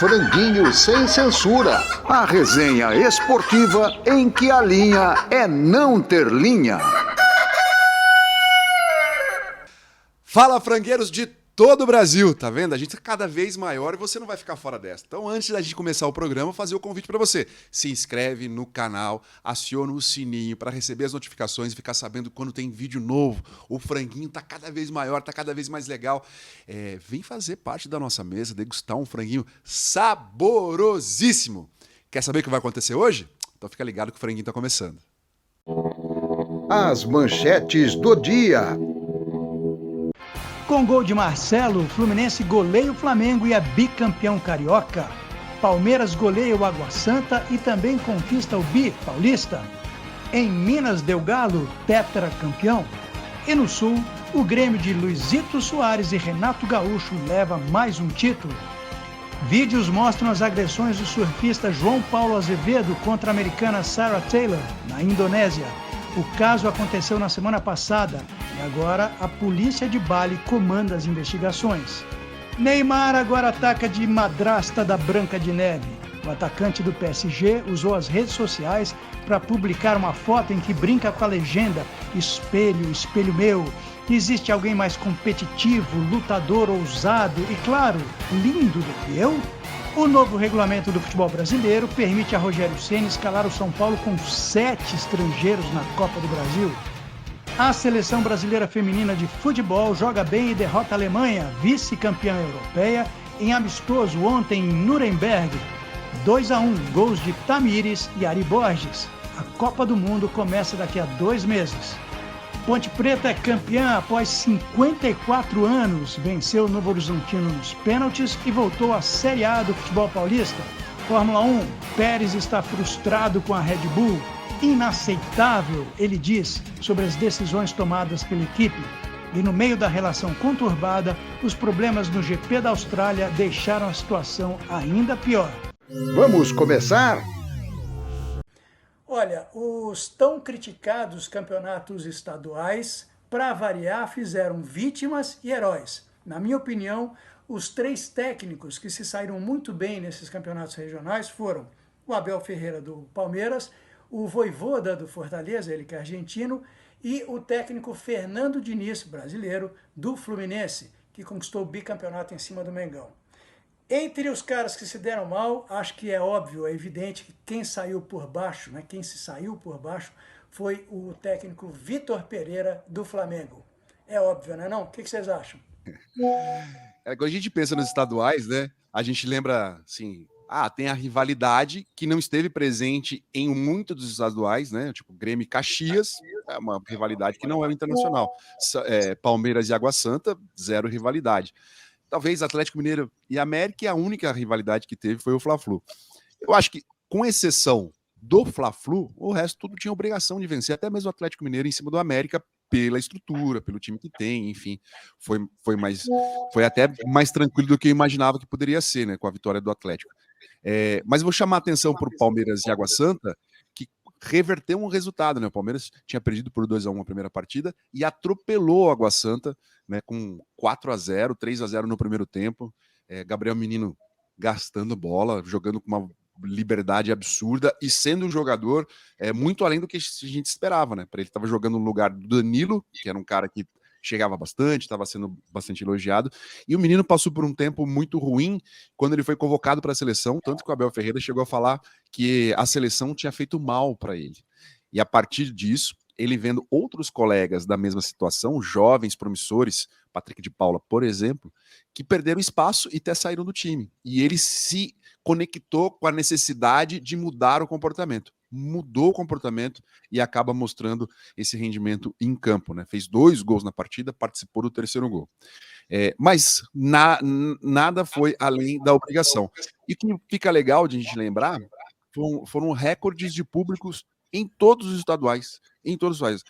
Franguinho sem censura. A resenha esportiva em que a linha é não ter linha. Fala, frangueiros de todo o Brasil, tá vendo? A gente é cada vez maior e você não vai ficar fora dessa. Então, antes da gente começar o programa, vou fazer o convite para você. Se inscreve no canal, aciona o sininho para receber as notificações e ficar sabendo quando tem vídeo novo. O franguinho tá cada vez maior, tá cada vez mais legal. Vem fazer parte da nossa mesa, degustar um franguinho saborosíssimo. Quer saber o que vai acontecer hoje? Então fica ligado que o franguinho tá começando. As manchetes do dia. Com gol de Marcelo, o Fluminense goleia o Flamengo e é bicampeão carioca. Palmeiras goleia o Água Santa e também conquista o bi paulista. Em Minas deu Galo, tetracampeão. E no Sul, o Grêmio de Luizito Soares e Renato Gaúcho leva mais um título. Vídeos mostram as agressões do surfista João Paulo Azevedo contra a americana Sarah Taylor, na Indonésia. O caso aconteceu na semana passada e agora a polícia de Bali comanda as investigações. Neymar agora ataca de madrasta da Branca de Neve. O atacante do PSG usou as redes sociais para publicar uma foto em que brinca com a legenda "Espelho, espelho meu". Existe alguém mais competitivo, lutador, ousado e, claro, lindo do que eu? O novo regulamento do futebol brasileiro permite a Rogério Ceni escalar o São Paulo com 7 estrangeiros na Copa do Brasil. A seleção brasileira feminina de futebol joga bem e derrota a Alemanha, vice-campeã europeia, em amistoso ontem em Nuremberg. 2-1, gols de Tamires e Ari Borges. A Copa do Mundo começa daqui a 2 meses. Ponte Preta é campeã após 54 anos, venceu o Novo Horizontino nos pênaltis e voltou à Série A do futebol paulista. Fórmula 1, Pérez está frustrado com a Red Bull. Inaceitável, ele diz, sobre as decisões tomadas pela equipe. E no meio da relação conturbada, os problemas no GP da Austrália deixaram a situação ainda pior. Vamos começar? Olha, os tão criticados campeonatos estaduais, para variar, fizeram vítimas e heróis. Na minha opinião, os 3 técnicos que se saíram muito bem nesses campeonatos regionais foram o Abel Ferreira do Palmeiras, o Vojvoda do Fortaleza, ele que é argentino, e o técnico Fernando Diniz, brasileiro, do Fluminense, que conquistou o bicampeonato em cima do Mengão. Entre os caras que se deram mal, acho que é óbvio, é evidente que quem saiu por baixo, né, quem se saiu por baixo foi o técnico Vitor Pereira do Flamengo. É óbvio, né não? O que vocês acham? Quando a gente pensa nos estaduais, né, a gente lembra, assim, tem a rivalidade que não esteve presente em muitos dos estaduais, né, tipo Grêmio e Caxias, é uma rivalidade que não é internacional. Palmeiras e Água Santa, 0 rivalidade. Talvez Atlético Mineiro e América, a única rivalidade que teve foi o Fla-Flu. Eu acho que, com exceção do Fla-Flu, o resto tudo tinha obrigação de vencer, até mesmo o Atlético Mineiro em cima do América, pela estrutura, pelo time que tem, enfim. Foi até mais tranquilo do que eu imaginava que poderia ser, né, com a vitória do Atlético. Mas eu vou chamar a atenção para o Palmeiras e Água Santa, que reverteu um resultado, né? O Palmeiras tinha perdido por 2-1 a primeira partida e atropelou a Água Santa, né, com 4-0, 3-0 no primeiro tempo. Gabriel Menino gastando bola, jogando com uma liberdade absurda e sendo um jogador muito além do que a gente esperava, né? Ele estava jogando no lugar do Danilo, que era um cara que chegava bastante, estava sendo bastante elogiado, e o menino passou por um tempo muito ruim quando ele foi convocado para a seleção, tanto que o Abel Ferreira chegou a falar que a seleção tinha feito mal para ele. E a partir disso, ele vendo outros colegas da mesma situação, jovens, promissores, Patrick de Paula, por exemplo, que perderam espaço e até saíram do time. E ele se conectou com a necessidade de mudar o comportamento. Mudou o comportamento e acaba mostrando esse rendimento em campo, né? Fez 2 gols na partida, participou do 3º gol. Mas nada foi além da obrigação. E o que fica legal de a gente lembrar foram recordes de públicos em todos os estaduais. Em todos os países.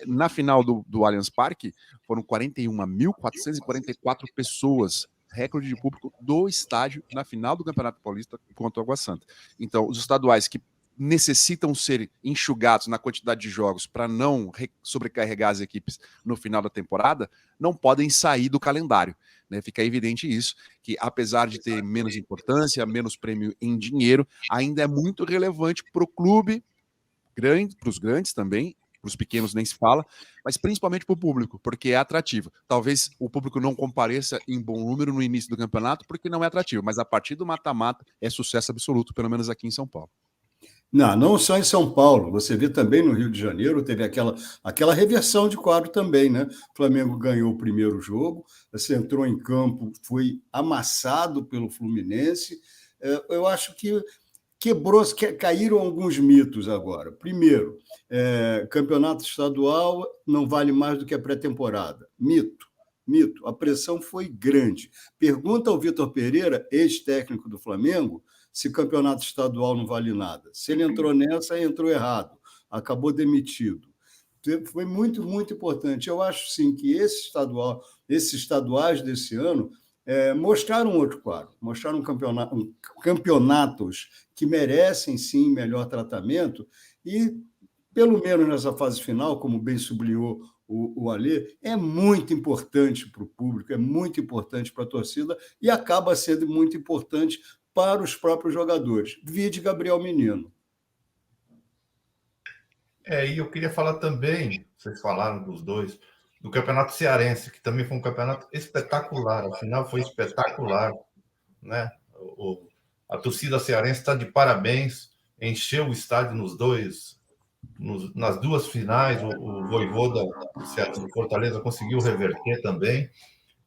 Na final do Allianz Parque, foram 41.444 pessoas, recorde de público do estádio na final do Campeonato Paulista contra o Água Santa. Então, os estaduais que necessitam ser enxugados na quantidade de jogos para não sobrecarregar as equipes no final da temporada, não podem sair do calendário. né? Fica evidente isso, que apesar de ter menos importância, menos prêmio em dinheiro, ainda é muito relevante para o clube, para os grandes também, para os pequenos nem se fala, mas principalmente para o público, porque é atrativo. Talvez o público não compareça em bom número no início do campeonato, porque não é atrativo, mas a partir do mata-mata é sucesso absoluto, pelo menos aqui em São Paulo. Não só em São Paulo, você vê também no Rio de Janeiro, teve aquela reversão de quadro também, né? O Flamengo ganhou o primeiro jogo, você entrou em campo, foi amassado pelo Fluminense. Eu acho que caíram alguns mitos agora. Primeiro, campeonato estadual não vale mais do que a pré-temporada. Mito. A pressão foi grande. Pergunta ao Vitor Pereira, ex-técnico do Flamengo, se campeonato estadual não vale nada. Se ele entrou nessa, entrou errado. Acabou demitido. Foi muito, muito importante. Eu acho, sim, que esses estaduais desse ano mostraram outro quadro, mostraram campeonatos que merecem, sim, melhor tratamento e, pelo menos nessa fase final, como bem sublinhou o Alê, é muito importante para o público, é muito importante para a torcida e acaba sendo muito importante para os próprios jogadores. Vide Gabriel Menino. E eu queria falar também, vocês falaram dos dois, do Campeonato Cearense, que também foi um campeonato espetacular. A final foi espetacular, né? A torcida cearense está de parabéns, encheu o estádio nas duas finais. O Vojvoda do Fortaleza conseguiu reverter também,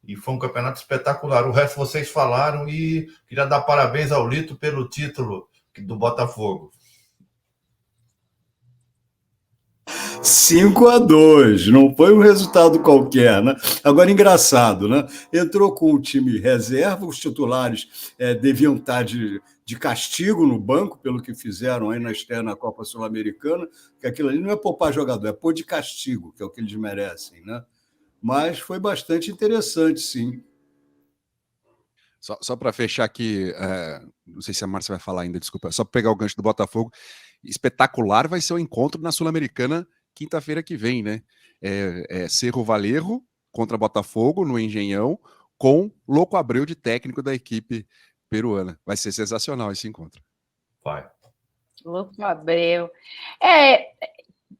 e foi um campeonato espetacular. O resto vocês falaram, e queria dar parabéns ao Lito pelo título do Botafogo. 5-2, não foi um resultado qualquer, né? Agora, engraçado, né? Entrou com o time reserva, os titulares deviam estar de castigo no banco, pelo que fizeram aí na estreia na Copa Sul-Americana, que aquilo ali não é poupar jogador, é pôr de castigo, que é o que eles merecem, né? Mas foi bastante interessante, sim. Só para fechar aqui, não sei se a Márcia vai falar ainda, desculpa, só para pegar o gancho do Botafogo, espetacular vai ser o encontro na Sul-Americana quinta-feira que vem, né? Cerro Valerro contra Botafogo no Engenhão, com Louco Abreu de técnico da equipe peruana. Vai ser sensacional esse encontro. Vai. Louco Abreu.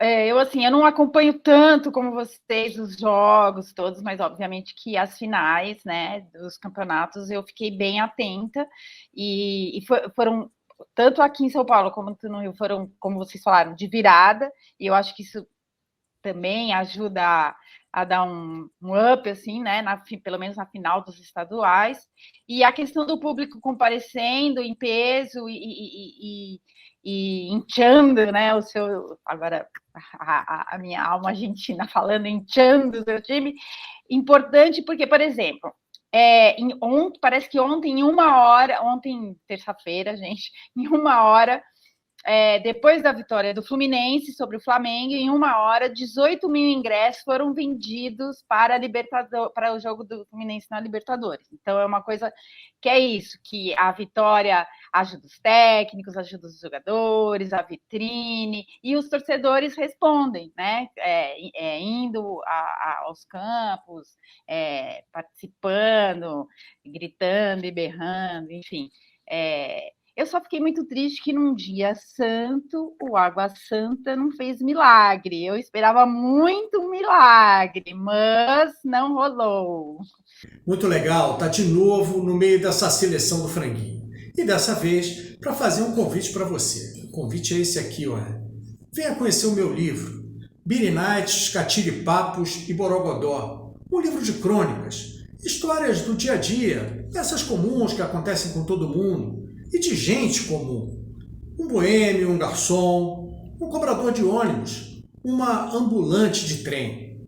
Eu não acompanho tanto como vocês os jogos todos, mas obviamente que as finais, né, dos campeonatos eu fiquei bem atenta e foram tanto aqui em São Paulo como no Rio, foram, como vocês falaram, de virada, e eu acho que isso também ajuda a dar um up, assim, né, pelo menos na final dos estaduais, e a questão do público comparecendo em peso e inchando, né, agora a minha alma argentina falando, inchando o seu time, importante porque, por exemplo, parece que ontem, terça-feira, gente, em 1 hora, depois da vitória do Fluminense sobre o Flamengo, em 1 hora, 18 mil ingressos foram vendidos para o jogo do Fluminense na Libertadores. Então, é uma coisa que é isso, que a vitória ajuda os técnicos, ajuda os jogadores, a vitrine, e os torcedores respondem, né? Indo aos campos, participando, gritando e berrando, enfim. Eu só fiquei muito triste que num dia santo, o Água Santa não fez milagre. Eu esperava muito um milagre, mas não rolou. Muito legal, tá de novo no meio dessa seleção do franguinho. E dessa vez, para fazer um convite para você. O convite é esse aqui, olha. Venha conhecer o meu livro, Birinites, Catiripapos e Borogodó. Um livro de crônicas, histórias do dia a dia, essas comuns que acontecem com todo mundo, e de gente comum. Um boêmio, um garçom, um cobrador de ônibus, uma ambulante de trem.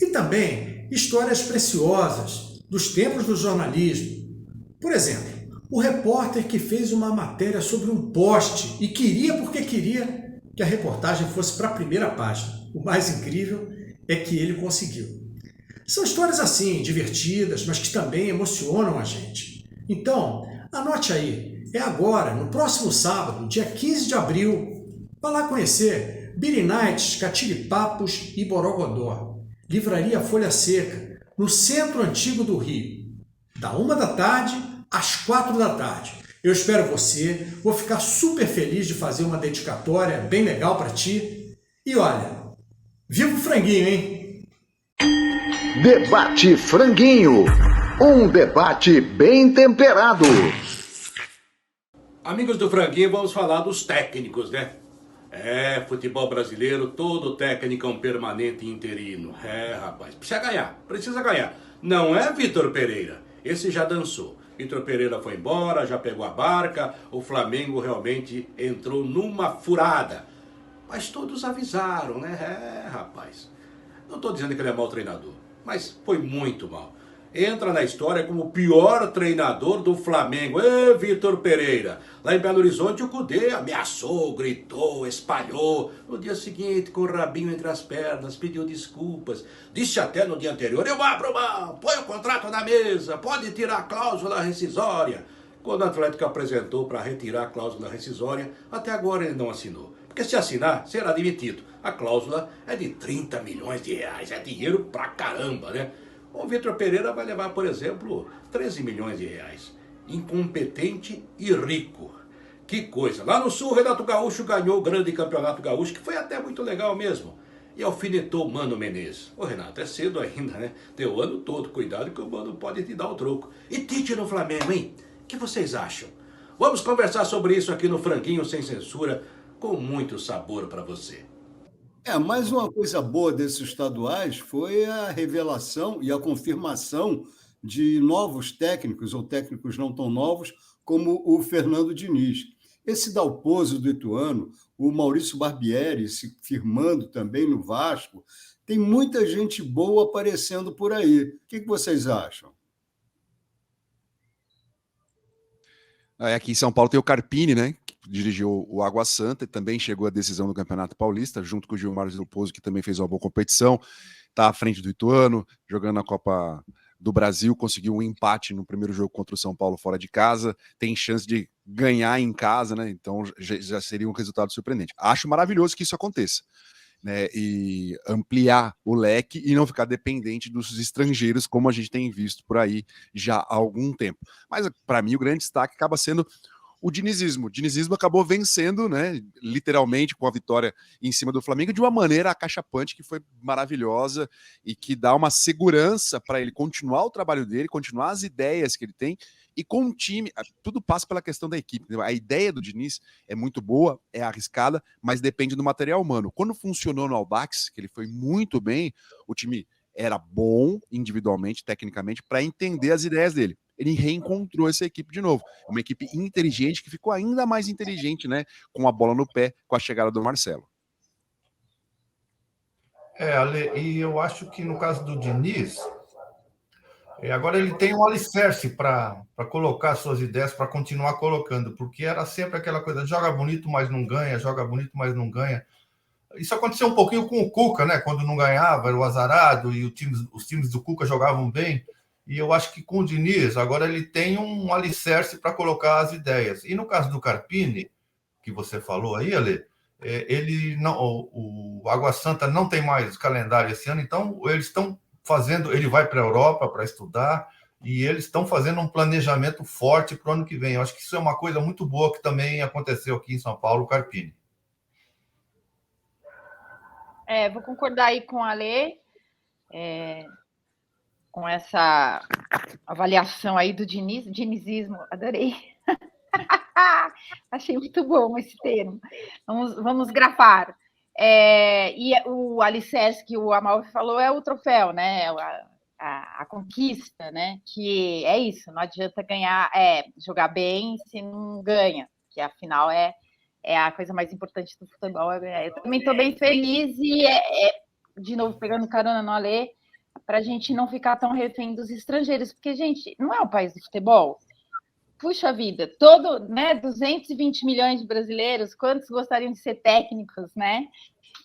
E também histórias preciosas dos tempos do jornalismo. Por exemplo, o repórter que fez uma matéria sobre um poste e queria que a reportagem fosse para a primeira página. O mais incrível é que ele conseguiu. São histórias assim, divertidas, mas que também emocionam a gente. Então, anote aí. É agora, no próximo sábado, dia 15 de abril. Vá lá conhecer Birinites, Catiripapos e Borogodó. Livraria Folha Seca, no centro antigo do Rio. da 1h às 4h. Eu espero você, vou ficar super feliz de fazer uma dedicatória bem legal para ti. E olha, viva o franguinho, hein? Debate Franguinho. Um debate bem temperado. Amigos do Franguinho, vamos falar dos técnicos, né? Futebol brasileiro, todo técnico é um permanente interino. Rapaz, precisa ganhar. Não é Vitor Pereira, esse já dançou. Vitor Pereira foi embora, já pegou a barca, o Flamengo realmente entrou numa furada. Mas todos avisaram, né? Rapaz, não estou dizendo que ele é mau treinador, mas foi muito mal. Entra na história como o pior treinador do Flamengo. Vitor Pereira. Lá em Belo Horizonte, o Cudê ameaçou, gritou, espalhou. No dia seguinte, com o rabinho entre as pernas, pediu desculpas. Disse até no dia anterior, eu abro mão, põe o contrato na mesa, pode tirar a cláusula rescisória. Quando o Atlético apresentou para retirar a cláusula rescisória, até agora ele não assinou. Porque se assinar, será demitido. A cláusula é de 30 milhões de reais. É dinheiro pra caramba, né? O Vitor Pereira vai levar, por exemplo, 13 milhões de reais. Incompetente e rico. Que coisa. Lá no Sul, o Renato Gaúcho ganhou o grande campeonato gaúcho, que foi até muito legal mesmo. E alfinetou Mano Menezes. Ô Renato, é cedo ainda, né? Tem o ano todo. Cuidado que o Mano pode te dar o troco. E Tite no Flamengo, hein? O que vocês acham? Vamos conversar sobre isso aqui no Franguinho Sem Censura, com muito sabor para você. Mais uma coisa boa desses estaduais foi a revelação e a confirmação de novos técnicos, ou técnicos não tão novos, como o Fernando Diniz. Esse Dalpozo do Ituano, o Maurício Barbieri se firmando também no Vasco, tem muita gente boa aparecendo por aí. O que vocês acham? Aqui em São Paulo tem o Carpini, né? Dirigiu o Água Santa e também chegou à decisão do Campeonato Paulista, junto com o Gilmar Dalpozo, que também fez uma boa competição, está à frente do Ituano, jogando na Copa do Brasil, conseguiu um empate no primeiro jogo contra o São Paulo fora de casa, tem chance de ganhar em casa, né? Então já seria um resultado surpreendente. Acho maravilhoso que isso aconteça, né? E ampliar o leque e não ficar dependente dos estrangeiros, como a gente tem visto por aí já há algum tempo. Mas, para mim, o grande destaque acaba sendo o dinizismo. O dinizismo acabou vencendo, né, literalmente, com a vitória em cima do Flamengo, de uma maneira acachapante, que foi maravilhosa e que dá uma segurança para ele continuar o trabalho dele, continuar as ideias que ele tem, e com o time, tudo passa pela questão da equipe. A ideia do Diniz é muito boa, é arriscada, mas depende do material humano. Quando funcionou no Audax, que ele foi muito bem, o time era bom individualmente, tecnicamente, para entender as ideias dele. Ele reencontrou essa equipe de novo. Uma equipe inteligente que ficou ainda mais inteligente, né? Com a bola no pé, com a chegada do Marcelo. Ale, e eu acho que no caso do Diniz, agora ele tem um alicerce para colocar suas ideias, para continuar colocando, porque era sempre aquela coisa, joga bonito, mas não ganha, joga bonito, mas não ganha. Isso aconteceu um pouquinho com o Cuca, né? Quando não ganhava, era o azarado, e os times do Cuca jogavam bem. E eu acho que com o Diniz, agora ele tem um alicerce para colocar as ideias. E no caso do Carpini, que você falou aí, Ale, ele não, o Água Santa não tem mais calendário esse ano, então eles estão fazendo, ele vai para a Europa para estudar, e eles estão fazendo um planejamento forte para o ano que vem. Eu acho que isso é uma coisa muito boa que também aconteceu aqui em São Paulo, o Carpini. Vou concordar aí com a Ale, com essa avaliação aí do dinizismo, adorei. Achei muito bom esse termo. Vamos grafar. E o alicerce que o Amalfi falou é o troféu, né? A conquista, né? Que é isso, não adianta ganhar, jogar bem se não ganha, que afinal é a coisa mais importante do futebol. Eu também estou bem feliz e, de novo, pegando carona no Alê, para a gente não ficar tão refém dos estrangeiros, porque, gente, não é o país do futebol. Puxa vida, 220 milhões de brasileiros, quantos gostariam de ser técnicos, né?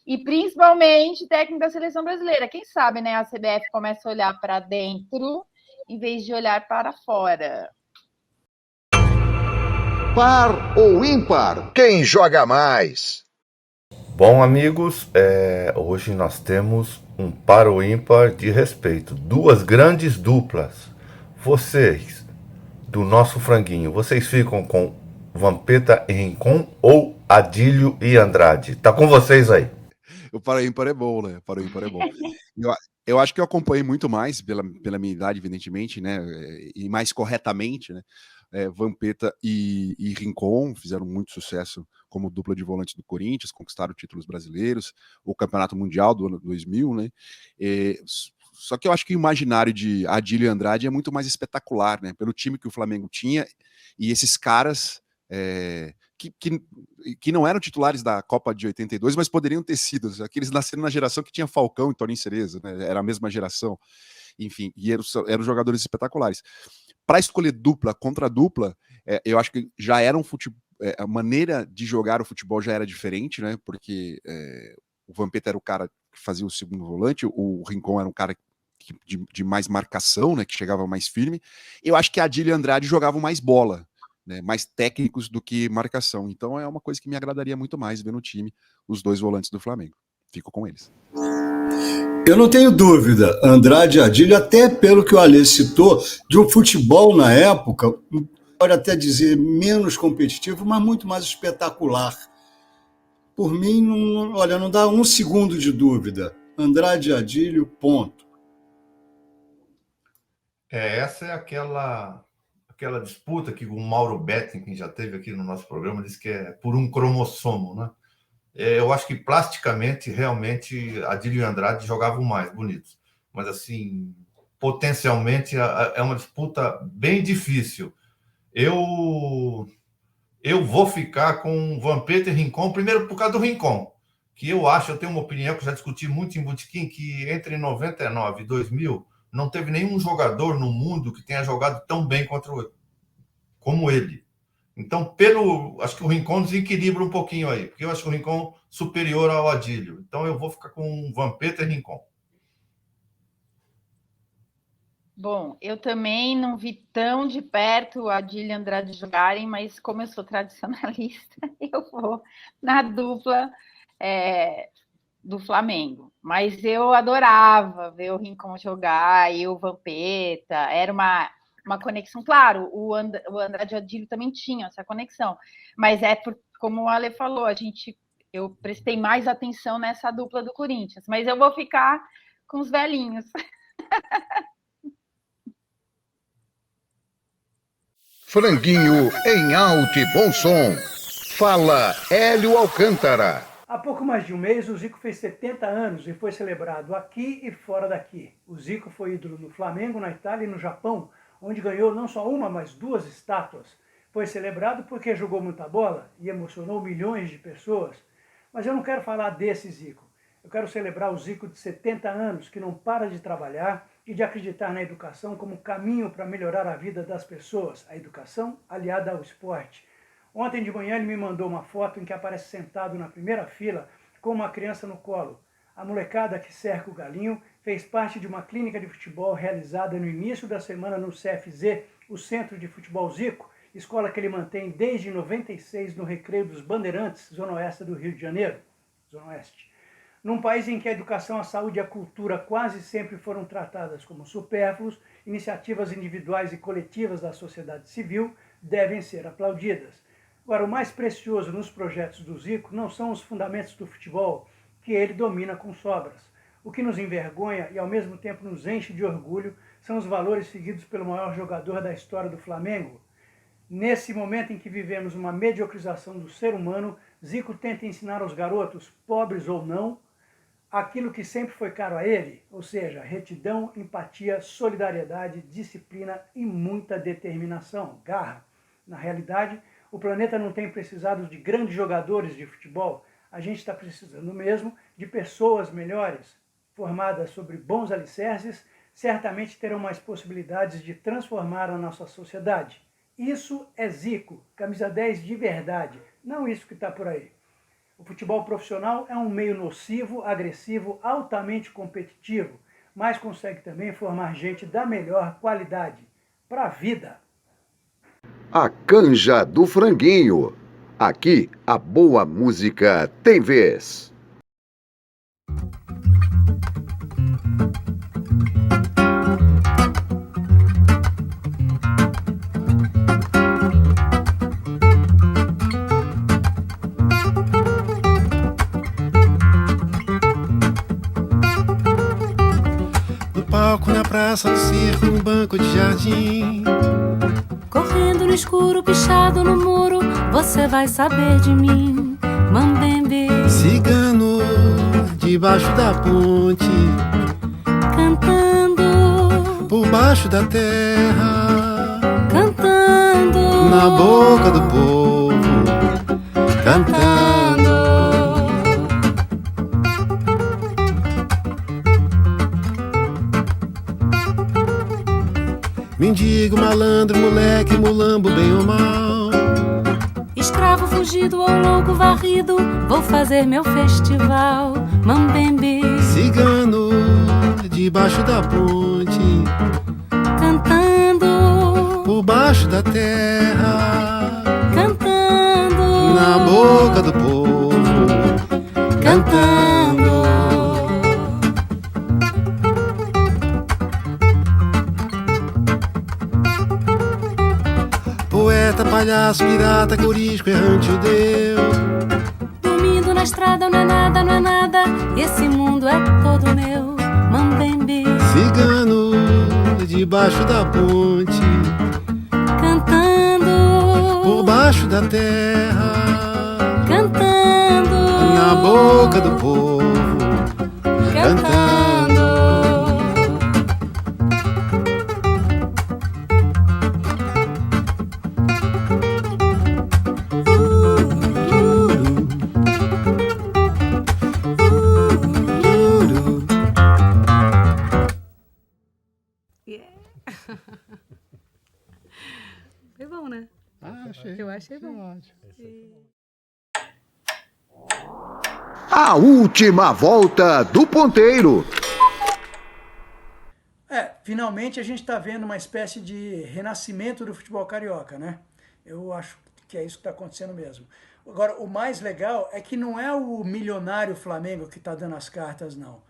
E principalmente técnico da seleção brasileira. Quem sabe, né, a CBF começa a olhar para dentro em vez de olhar para fora. Par ou ímpar? Quem joga mais? Bom, amigos, hoje nós temos um par ou ímpar de respeito. Duas grandes duplas. Vocês, do nosso franguinho, vocês ficam com Vampeta e Rincon ou Adílio e Andrade? Tá com vocês aí. O para ímpar é bom, né? Para ímpar é bom. Eu acho que eu acompanhei muito mais, pela minha idade, evidentemente, né? E mais corretamente, né? Vampeta e Rincon fizeram muito sucesso como dupla de volantes do Corinthians, conquistaram títulos brasileiros, o Campeonato Mundial do ano 2000, né? Só que eu acho que o imaginário de Adílio e Andrade é muito mais espetacular, né? Pelo time que o Flamengo tinha e esses caras que não eram titulares da Copa de 82, mas poderiam ter sido. Aqueles nasceram na geração que tinha Falcão e Toninho Cereza, né? Era a mesma geração. Enfim, e eram jogadores espetaculares. Para escolher dupla contra dupla, eu acho que já era a maneira de jogar o futebol já era diferente, né? Porque o Vampeta era o cara que fazia o segundo volante, o Rincon era um cara de mais marcação, né? Que chegava mais firme. Eu acho que a Adílio e Andrade jogavam mais bola, né, mais técnicos do que marcação. Então é uma coisa que me agradaria muito mais ver no time os dois volantes do Flamengo. Fico com eles. Eu não tenho dúvida, Andrade e Adílio, até pelo que o Alê citou, de um futebol na época, pode até dizer menos competitivo, mas muito mais espetacular. Por mim, não dá um segundo de dúvida. Andrade e Adílio, ponto. Essa é aquela disputa que o Mauro Betting, que já teve aqui no nosso programa, disse que é por um cromossomo, né? Eu acho que plasticamente, realmente, Adílio e Andrade jogavam mais bonitos. Mas, assim, potencialmente, é uma disputa bem difícil. Eu vou ficar com Vampeta e Rincon, primeiro por causa do Rincon, que eu tenho uma opinião que eu já discuti muito em Botequim, que entre 99 e 2000 não teve nenhum jogador no mundo que tenha jogado tão bem como ele. Então, acho que o Rincon desequilibra um pouquinho aí, porque eu acho que o Rincon superior ao Adílio. Então, eu vou ficar com Vampeta e Rincon. Bom, eu também não vi tão de perto a Adílio e Andrade jogarem, mas como eu sou tradicionalista, eu vou na dupla do Flamengo. Mas eu adorava ver o Rincon jogar e o Vampeta. Era uma conexão. Claro, o Andrade e o Adílio também tinham essa conexão. Mas como o Ale falou, eu prestei mais atenção nessa dupla do Corinthians. Mas eu vou ficar com os velhinhos. Franguinho em alto e bom som. Fala Hélio Alcântara. Há pouco mais de um mês, o Zico fez 70 anos e foi celebrado aqui e fora daqui. O Zico foi ídolo no Flamengo, na Itália e no Japão, onde ganhou não só uma, mas 2 estátuas. Foi celebrado porque jogou muita bola e emocionou milhões de pessoas. Mas eu não quero falar desse Zico. Eu quero celebrar o Zico de 70 anos, que não para de trabalhar e de acreditar na educação como caminho para melhorar a vida das pessoas. A educação aliada ao esporte. Ontem de manhã ele me mandou uma foto em que aparece sentado na primeira fila com uma criança no colo. A molecada que cerca o Galinho fez parte de uma clínica de futebol realizada no início da semana no CFZ, o Centro de Futebol Zico, escola que ele mantém desde 96 no Recreio dos Bandeirantes, Zona Oeste do Rio de Janeiro. Zona Oeste. Num país em que a educação, a saúde e a cultura quase sempre foram tratadas como supérfluos, iniciativas individuais e coletivas da sociedade civil devem ser aplaudidas. Agora, o mais precioso nos projetos do Zico não são os fundamentos do futebol, que ele domina com sobras. O que nos envergonha e ao mesmo tempo nos enche de orgulho são os valores seguidos pelo maior jogador da história do Flamengo. Nesse momento em que vivemos uma mediocrização do ser humano, Zico tenta ensinar aos garotos, pobres ou não, aquilo que sempre foi caro a ele, ou seja, retidão, empatia, solidariedade, disciplina e muita determinação, garra. Na realidade, o planeta não tem precisado de grandes jogadores de futebol, a gente está precisando mesmo de pessoas melhores, formadas sobre bons alicerces, certamente terão mais possibilidades de transformar a nossa sociedade. Isso é Zico, camisa 10 de verdade, não isso que está por aí. O futebol profissional é um meio nocivo, agressivo, altamente competitivo, mas consegue também formar gente da melhor qualidade para a vida. A Canja do Franguinho. Aqui a boa música tem vez. praça, no circo, no banco de jardim. Correndo no escuro, pichado no muro, você vai saber de mim, Mambembe. Cigano, debaixo da ponte, cantando por baixo da terra, cantando na boca do povo, cantando. Mendigo, malandro, moleque, mulambo, bem ou mal, escravo fugido ou louco varrido, vou fazer meu festival, Mambembe. cigano, debaixo da ponte, cantando por baixo da terra, cantando na boca do povo, cantando. Poeta, palhaço, pirata, corisco, errante, judeu, dormindo na estrada, não é nada, não é nada, esse mundo é todo meu, Mambembe. cigano, debaixo da ponte, cantando por baixo da terra, cantando na boca do povo, cantando. Foi bom, né? Achei. Eu achei bom. A última volta do ponteiro. Finalmente a gente está vendo uma espécie de renascimento do futebol carioca, né? Eu acho que é isso que está acontecendo mesmo. Agora, o mais legal é que não é o milionário Flamengo que está dando as cartas, não.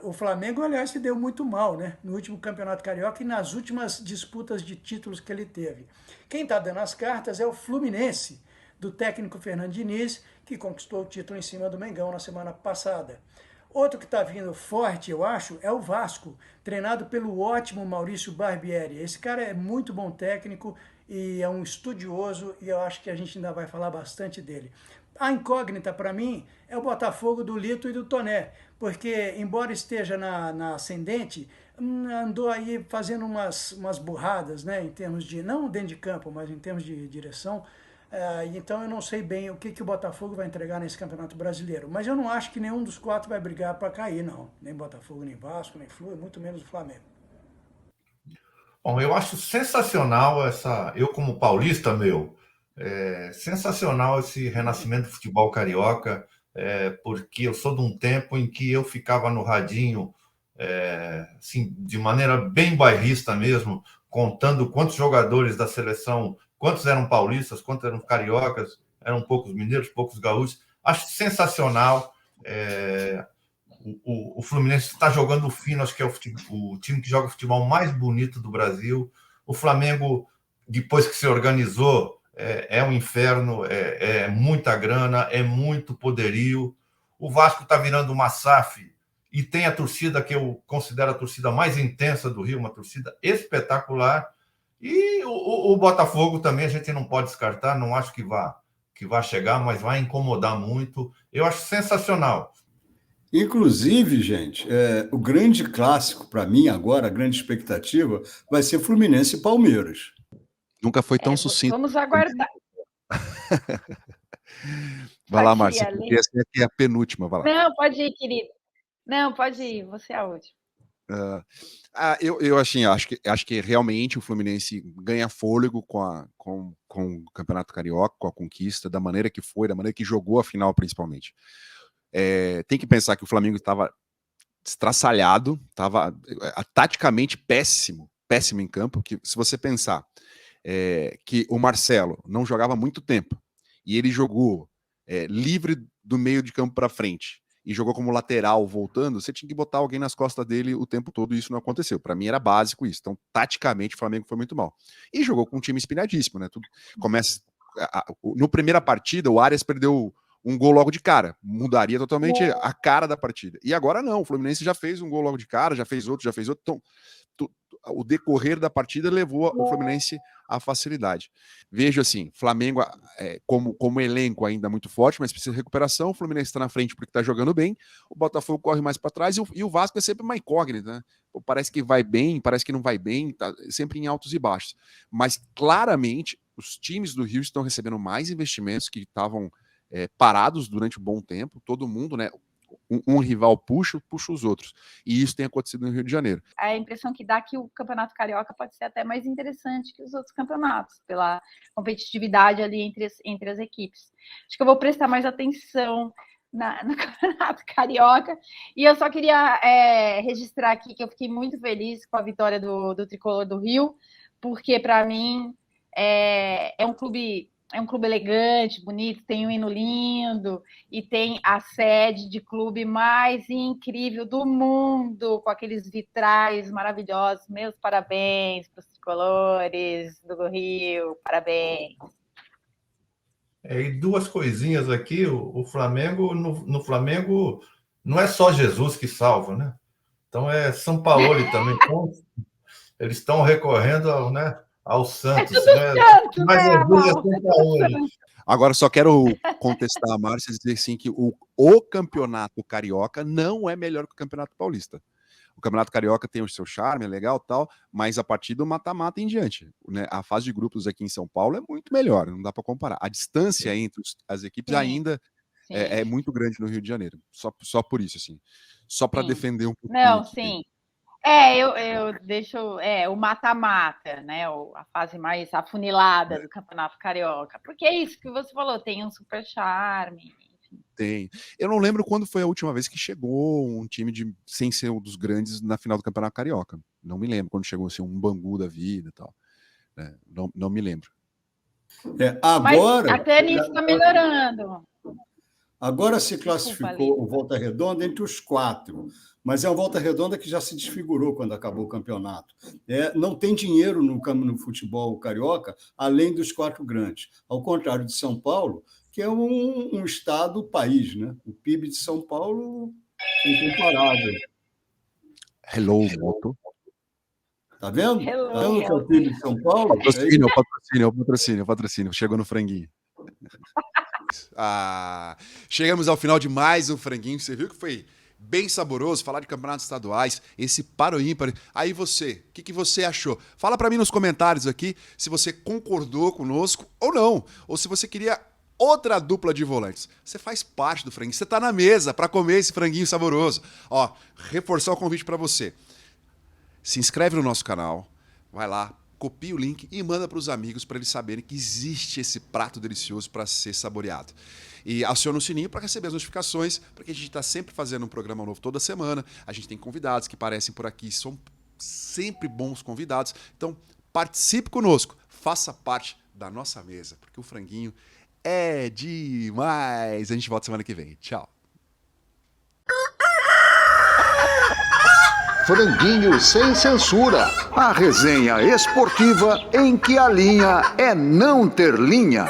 O Flamengo, aliás, se deu muito mal, né? No último Campeonato Carioca e nas últimas disputas de títulos que ele teve. Quem está dando as cartas é o Fluminense, do técnico Fernando Diniz, que conquistou o título em cima do Mengão na semana passada. Outro que está vindo forte, eu acho, é o Vasco, treinado pelo ótimo Maurício Barbieri. Esse cara é muito bom técnico e é um estudioso e eu acho que a gente ainda vai falar bastante dele. A incógnita para mim é o Botafogo do Lito e do Toné, porque embora esteja na ascendente, andou aí fazendo umas burradas, né, em termos de, não dentro de campo, mas em termos de direção. Então eu não sei bem o que o Botafogo vai entregar nesse Campeonato Brasileiro. Mas eu não acho que nenhum dos quatro vai brigar para cair, não. Nem Botafogo, nem Vasco, nem Flu, muito menos o Flamengo. Bom, eu acho sensacional eu como paulista, sensacional esse renascimento do futebol carioca, porque eu sou de um tempo em que eu ficava no radinho, assim, de maneira bem bairrista mesmo, contando quantos jogadores da seleção, quantos eram paulistas, quantos eram cariocas, eram poucos mineiros, poucos gaúchos. Acho sensacional. O Fluminense está jogando fino, acho que é o time que joga futebol mais bonito do Brasil. O Flamengo, depois que se organizou, é um inferno, é muita grana, é muito poderio. O Vasco está virando uma SAF e tem a torcida que eu considero a torcida mais intensa do Rio, uma torcida espetacular. E o Botafogo também a gente não pode descartar, não acho que vá chegar, mas vai incomodar muito. Eu acho sensacional. Inclusive, gente, o grande clássico para mim agora, a grande expectativa, vai ser Fluminense e Palmeiras. Nunca foi tão sucinto. Vamos aguardar. Vai lá, Márcia, porque essa aqui é a penúltima. Vai lá. Não, pode ir, querido. Não, pode ir, você é a última. Eu assim, acho que realmente o Fluminense ganha fôlego com o Campeonato Carioca, com a conquista, da maneira que foi, da maneira que jogou a final, principalmente. Tem que pensar que o Flamengo estava estraçalhado, estava taticamente péssimo em campo, que se você pensar que o Marcelo não jogava há muito tempo, e ele jogou livre do meio de campo para frente, e jogou como lateral voltando, você tinha que botar alguém nas costas dele o tempo todo, e isso não aconteceu. Para mim era básico isso. Então, taticamente, o Flamengo foi muito mal. E jogou com um time espinhadíssimo, né? Tudo começa. No primeira partida, o Arias perdeu um gol logo de cara. Mudaria totalmente a cara da partida. E agora não, o Fluminense já fez um gol logo de cara, já fez outro. Então, o decorrer da partida levou o Fluminense à facilidade. Vejo assim, Flamengo como elenco ainda muito forte, mas precisa de recuperação. O Fluminense está na frente porque está jogando bem, o Botafogo corre mais para trás e o Vasco é sempre uma incógnita, né? Parece que vai bem, parece que não vai bem, tá sempre em altos e baixos. Mas claramente os times do Rio estão recebendo mais investimentos que estavam parados durante um bom tempo, todo mundo, né? Um rival puxa os outros. E isso tem acontecido no Rio de Janeiro. A impressão que dá que o Campeonato Carioca pode ser até mais interessante que os outros campeonatos, pela competitividade ali entre as equipes. Acho que eu vou prestar mais atenção no Campeonato Carioca. E eu só queria registrar aqui que eu fiquei muito feliz com a vitória do Tricolor do Rio, porque, para mim, é um clube elegante, bonito, tem um hino lindo e tem a sede de clube mais incrível do mundo, com aqueles vitrais maravilhosos. Meus parabéns para os tricolores do Rio, parabéns. E duas coisinhas aqui, o Flamengo, no Flamengo, não é só Jesus que salva, né? Então é São Paulo também. Eles estão recorrendo ao Santos. Santos, mas né, Agora, só quero contestar a Márcia e dizer assim que o Campeonato Carioca não é melhor que o Campeonato Paulista. O Campeonato Carioca tem o seu charme, é legal e tal, mas a partir do mata-mata em diante, né? A fase de grupos aqui em São Paulo é muito melhor, não dá para comparar. A distância entre as equipes ainda é muito grande no Rio de Janeiro. Só por isso, assim. Só para defender um pouco. Não, sim. Eu deixo o mata-mata, né? A fase mais afunilada do Campeonato Carioca. Porque é isso que você falou, tem um super charme. Tem. Eu não lembro quando foi a última vez que chegou um time sem ser um dos grandes na final do Campeonato Carioca. Não me lembro quando chegou assim, um Bangu da vida e tal. Não me lembro. Agora, mas até nisso está melhorando. Agora se classificou o Volta Redonda entre os 4, mas é um Volta Redonda que já se desfigurou quando acabou o campeonato. Não tem dinheiro no futebol carioca, além dos 4 grandes. Ao contrário de São Paulo, que é um estado-país, né? O PIB de São Paulo é incomparável. Hello, Moto. Tá vendo? Hello, tá vendo que é o PIB de São Paulo? Patrocínio. Chegou no franguinho. Chegamos ao final de mais um franguinho. Você viu que foi bem saboroso falar de campeonatos estaduais, esse par ou ímpar. Aí você, o que você achou? Fala para mim nos comentários aqui se você concordou conosco ou não, ou se você queria outra dupla de volantes. Você faz parte do franguinho, você tá na mesa para comer esse franguinho saboroso. Ó, reforçar o convite para você. Se inscreve no nosso canal, vai lá, copia o link e manda para os amigos para eles saberem que existe esse prato delicioso para ser saboreado. E aciona o sininho para receber as notificações, porque a gente está sempre fazendo um programa novo toda semana. A gente tem convidados que aparecem por aqui, são sempre bons convidados. Então, participe conosco, faça parte da nossa mesa, porque o franguinho é demais. A gente volta semana que vem. Tchau. Franguinho sem censura. A resenha esportiva em que a linha é não ter linha.